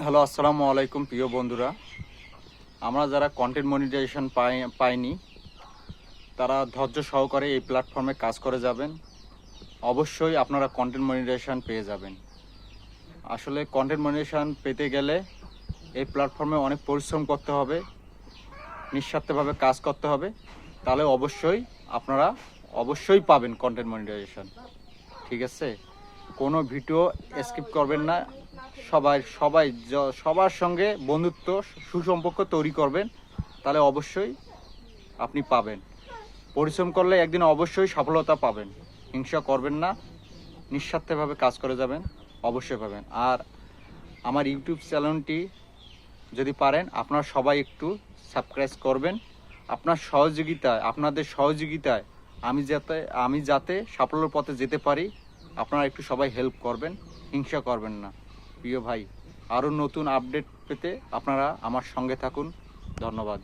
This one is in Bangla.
হ্যালো, আসসালামু আলাইকুম প্রিয় বন্ধুরা। আমরা যারা কন্টেন্ট মনিটাইজেশন পাইনি তারা ধৈর্য সহকারে এই প্ল্যাটফর্মে কাজ করে যাবেন। অবশ্যই আপনারা কন্টেন্ট মনিটাইজেশন পেয়ে যাবেন। আসলে কন্টেন্ট মনিটাইজেশন পেতে গেলে এই প্ল্যাটফর্মে অনেক পরিশ্রম করতে হবে, নিঃস্বার্থভাবে কাজ করতে হবে। তাহলে আপনারা অবশ্যই পাবেন কন্টেন্ট মনিটাইজেশন। ঠিক আছে? কোনো ভিডিও স্কিপ করবেন না। সবার সঙ্গে বন্ধুত্ব সুসম্পর্ক তৈরি করবেন, তাহলে অবশ্যই আপনি পাবেন। পরিশ্রম করলে একদিন অবশ্যই সফলতা পাবেন। হিংসা করবেন না, নিঃস্বার্থভাবে কাজ করে যাবেন, অবশ্যই পাবেন। আর আমার ইউটিউব চ্যানেলটি যদি পারেন আপনারা সবাই একটু সাবস্ক্রাইব করবেন। আপনাদের সহযোগিতায় আমি যাতে সাফল্যের পথে যেতে পারি, আপনারা একটু সবাই হেল্প করবেন, হিংসা করবেন না। প্রিয় ভাই, আরও নতুন আপডেট পেতে আপনারা আমার সঙ্গে থাকুন। ধন্যবাদ।